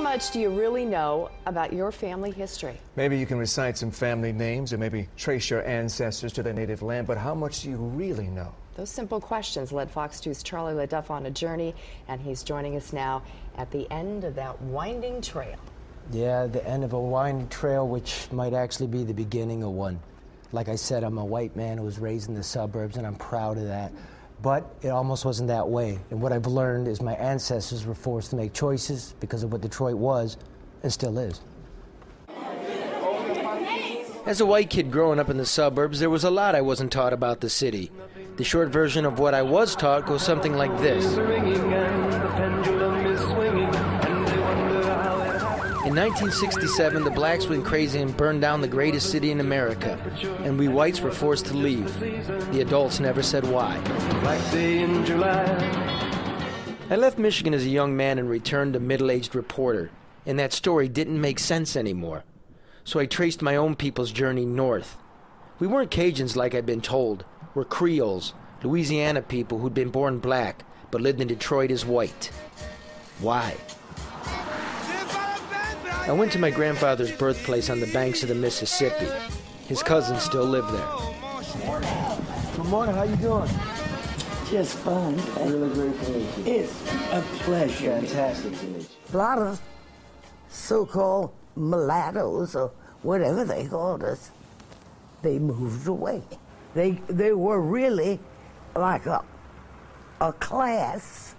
much do you really know about your family history? Maybe you can recite some family names or maybe trace your ancestors to their native land, but how much do you really know? Those simple questions led Fox 2's Charlie LeDuff on a journey, and he's joining us now at the end of that winding trail. Yeah, the end of a winding trail, which might actually be the beginning of one. Like I said, I'm a white man who was raised in the suburbs, and I'm proud of that. But it almost wasn't that way. And what I've learned is my ancestors were forced to make choices because of what Detroit was and still is. As a white kid growing up in the suburbs, there was a lot I wasn't taught about the city. The short version of what I was taught goes something like this. In 1967, the blacks went crazy and burned down the greatest city in America, and we whites were forced to leave. The adults never said why. Black day in July. I left Michigan as a young man and returned a middle-aged reporter, and that story didn't make sense anymore. So I traced my own people's journey north. We weren't Cajuns like I'd been told. We're Creoles, Louisiana people who'd been born black, but lived in Detroit as white. Why? I went to my grandfather's birthplace on the banks of the Mississippi. His cousins still live there. Good morning, how you doing? Just fine. Really great to meet you. It's a pleasure. Fantastic to meet you. A lot of so-called mulattoes, or whatever they called us, they moved away. They were really like a class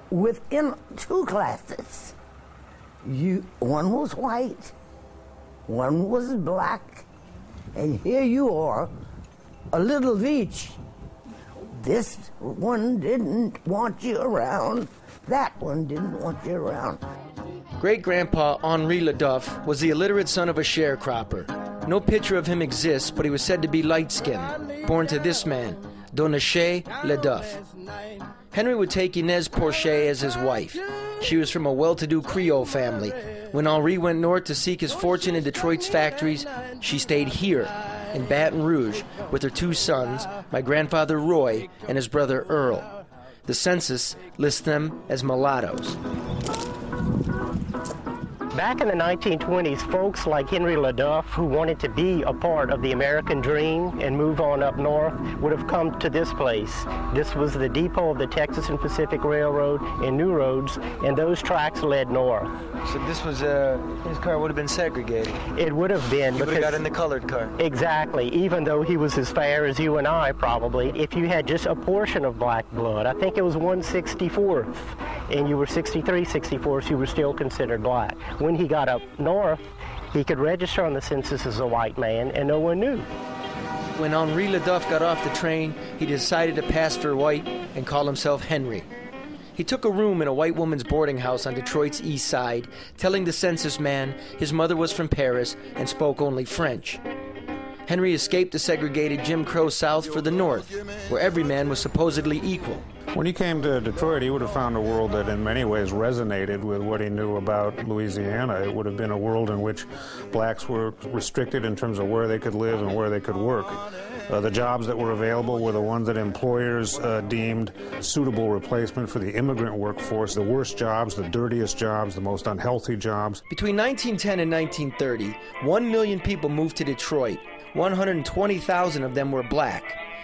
within two classes. One was white, one was black, and here you are, a little of each. This one didn't want you around, that one didn't want you around. Great-grandpa Henri LeDuff was the illiterate son of a sharecropper. No picture of him exists, but he was said to be light-skinned, born to this man, Donache LeDuff. Henry would take Inez Porcher as his wife. She was from a well-to-do Creole family. When Henri went north to seek his fortune in Detroit's factories, she stayed here, in Baton Rouge, with her two sons, my grandfather Roy and his brother Earl. The census lists them as mulattoes. Back in the 1920s, folks like Henry LeDuff, who wanted to be a part of the American dream and move on up north, would have come to this place. This was the depot of the Texas and Pacific Railroad and new roads, and those tracks led north. So this was, his car would have been segregated. It would have been. He would have got in the colored car. Exactly, even though he was as fair as you and I, probably. If you had just a portion of black blood, I think it was 1/64th, and you were 63, 64th, you were still considered black. When he got up north, he could register on the census as a white man, and no one knew. When Henri LeDuff got off the train, he decided to pass for white and call himself Henry. He took a room in a white woman's boarding house on Detroit's east side, telling the census man his mother was from Paris and spoke only French. Henry escaped the segregated Jim Crow South for the North, where every man was supposedly equal. When he came to Detroit, he would have found a world that in many ways resonated with what he knew about Louisiana. It would have been a world in which blacks were restricted in terms of where they could live and where they could work. The jobs that were available were the ones that employers deemed suitable replacement for the immigrant workforce, the worst jobs, the dirtiest jobs, the most unhealthy jobs. Between 1910 and 1930, 1 million people moved to Detroit. 120,000 of them were black,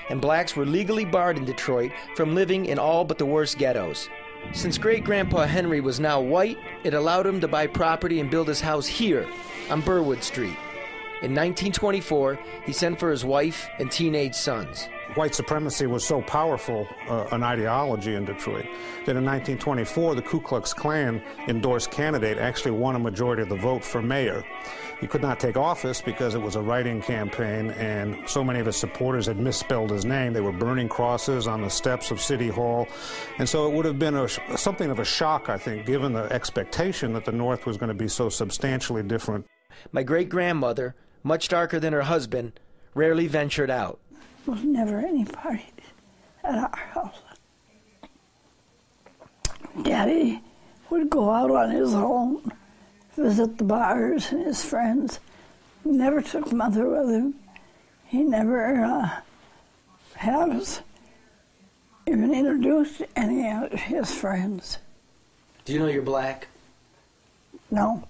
and blacks were legally barred in Detroit from living in all but the worst ghettos. Since great-grandpa Henry was now white, it allowed him to buy property and build his house here on Burwood Street. In 1924, he sent for his wife and teenage sons. White supremacy was so powerful an ideology in Detroit that in 1924, the Ku Klux Klan endorsed candidate actually won a majority of the vote for mayor. He could not take office because it was a write-in campaign, and so many of his supporters had misspelled his name. They were burning crosses on the steps of City Hall. And so it would have been something of a shock, I think, given the expectation that the North was going to be so substantially different. My great-grandmother, much darker than her husband, rarely ventured out. There was never any parties at our house. Daddy would go out on his own, visit the bars and his friends. He never took Mother with him. He never had us even introduced any of his friends. Do you know you're black? No.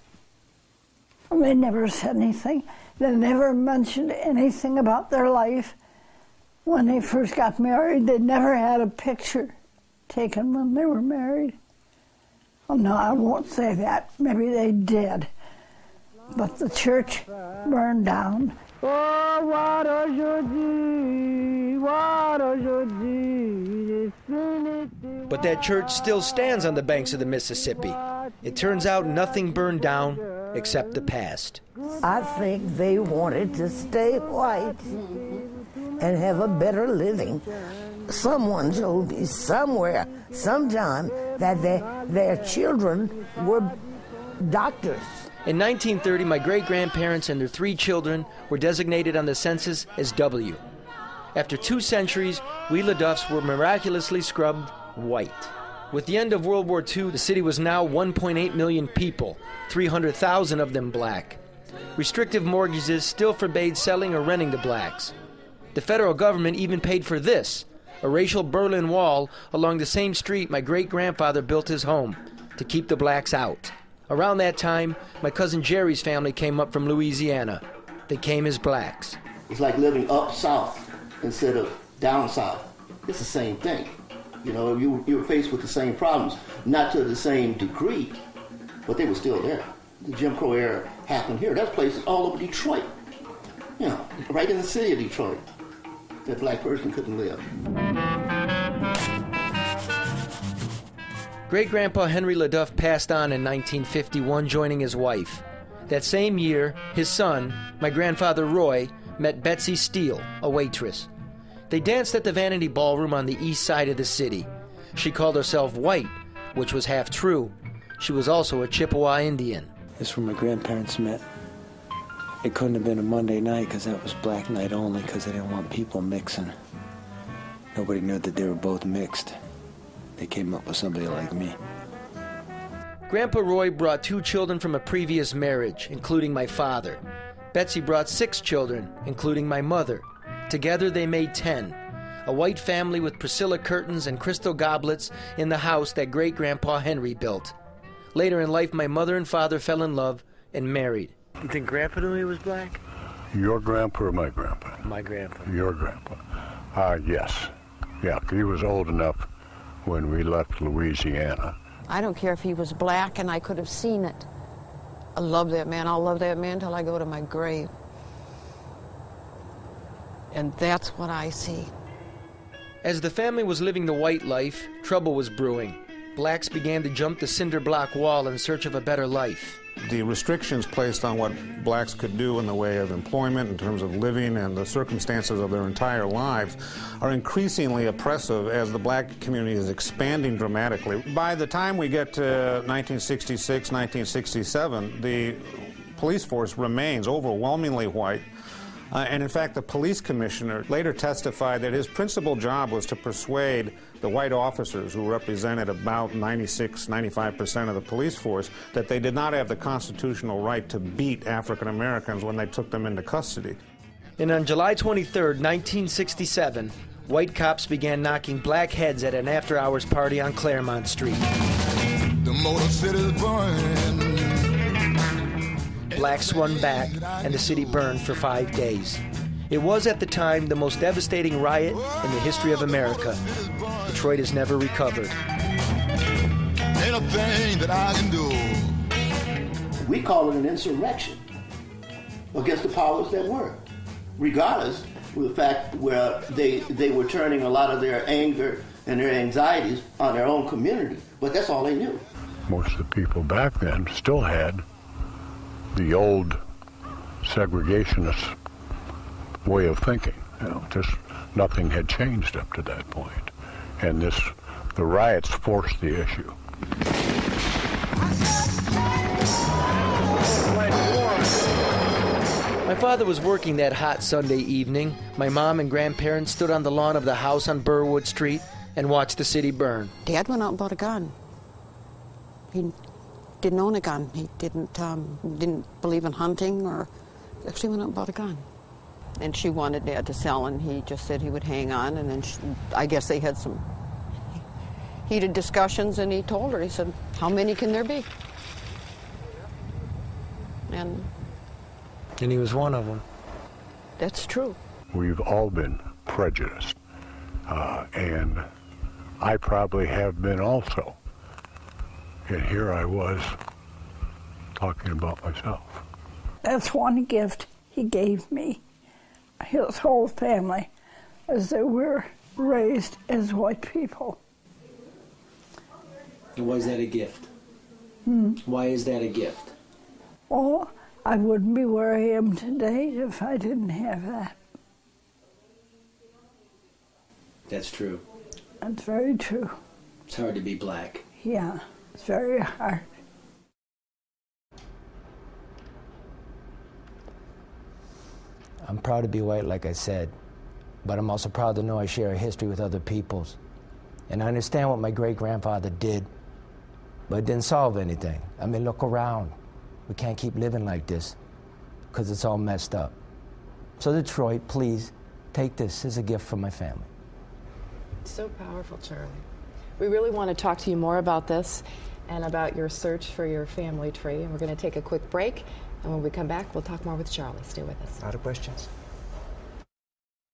They never said anything. They never mentioned anything about their life. When they first got married, they never had a picture taken when they were married. Oh, no, I won't say that. Maybe they did. But the church burned down. But that church still stands on the banks of the Mississippi. It turns out nothing burned down except the past. I think they wanted to stay white and have a better living. Someone told me somewhere, sometime, that their children were doctors. In 1930, my great-grandparents and their 3 children were designated on the census as W. After 2 centuries, we LaDuffs were miraculously scrubbed white. With the end of World War II, the city was now 1.8 million people, 300,000 of them black. Restrictive mortgages still forbade selling or renting to blacks. The federal government even paid for this, a racial Berlin Wall along the same street my great-grandfather built his home, to keep the blacks out. Around that time, my cousin Jerry's family came up from Louisiana. They came as blacks. It's like living up south instead of down south. It's the same thing. You know, you were faced with the same problems, not to the same degree, but they were still there. The Jim Crow era happened here. There's places all over Detroit, you know, right in the city of Detroit, that black person couldn't live. Great-grandpa Henry LaDuff passed on in 1951, joining his wife. That same year, his son, my grandfather Roy, met Betsy Steele, a waitress. They danced at the Vanity Ballroom on the east side of the city. She called herself white, which was half true. She was also a Chippewa Indian. That's where my grandparents met. It couldn't have been a Monday night because that was black night only because they didn't want people mixing. Nobody knew that they were both mixed. They came up with somebody like me. Grandpa Roy brought 2 children from a previous marriage, including my father. Betsy brought 6 children, including my mother. Together they made 10. A white family with Priscilla curtains and crystal goblets in the house that great-grandpa Henry built. Later in life, my mother and father fell in love and married. You think Grandpa knew he was black? Your grandpa or my grandpa? My grandpa. Your grandpa. Yes. Yeah, he was old enough when we left Louisiana. I don't care if he was black, and I could have seen it. I love that man. I'll love that man till I go to my grave. And that's what I see. As the family was living the white life, trouble was brewing. Blacks began to jump the cinder block wall in search of a better life. The restrictions placed on what blacks could do in the way of employment, in terms of living and the circumstances of their entire lives, are increasingly oppressive as the black community is expanding dramatically. By the time we get to 1966, 1967, the police force remains overwhelmingly white. And in fact, the police commissioner later testified that his principal job was to persuade the white officers, who represented about 96–95% of the police force, that they did not have the constitutional right to beat African Americans when they took them into custody. And on July 23, 1967, white cops began knocking black heads at an after-hours party on Claremont Street. The Motor City's burning. Blacks swung back, and the city burned for 5 days. It was, at the time, the most devastating riot in the history of America. Detroit has never recovered. Ain't a thing that I can do. We call it an insurrection against the powers that were, regardless of the fact where they were turning a lot of their anger and their anxieties on their own community. But that's all they knew. Most of the people back then still had the old segregationist way of thinking. You know, just nothing had changed up to that point. And the riots forced the issue. My father was working that hot Sunday evening. My mom and grandparents stood on the lawn of the house on Burwood Street and watched the city burn. Dad went out and bought a gun. He didn't own a gun. He didn't believe in hunting, or actually went out and bought a gun. And she wanted Dad to sell, and he just said he would hang on. And then I guess they had some heated discussions, and he told her, he said, "How many can there be?" And he was one of them. that's true. We've all been prejudiced, and I probably have been also. And here I was talking about myself. That's one gift he gave me. His whole family, as they were raised as white people. And why is that a gift? Why is that a gift? Oh, I wouldn't be where I am today if I didn't have that. That's true. That's very true. It's hard to be black. Yeah, it's very hard. I'm proud to be white, like I said, but I'm also proud to know I share a history with other peoples. And I understand what my great-grandfather did, but it didn't solve anything. I mean, look around. We can't keep living like this, because it's all messed up. So Detroit, please, take this as a gift from my family. So powerful, Charlie. We really want to talk to you more about this and about your search for your family tree. And we're going to take a quick break. And when we come back, we'll talk more with Charlie. Stay with us. Other questions?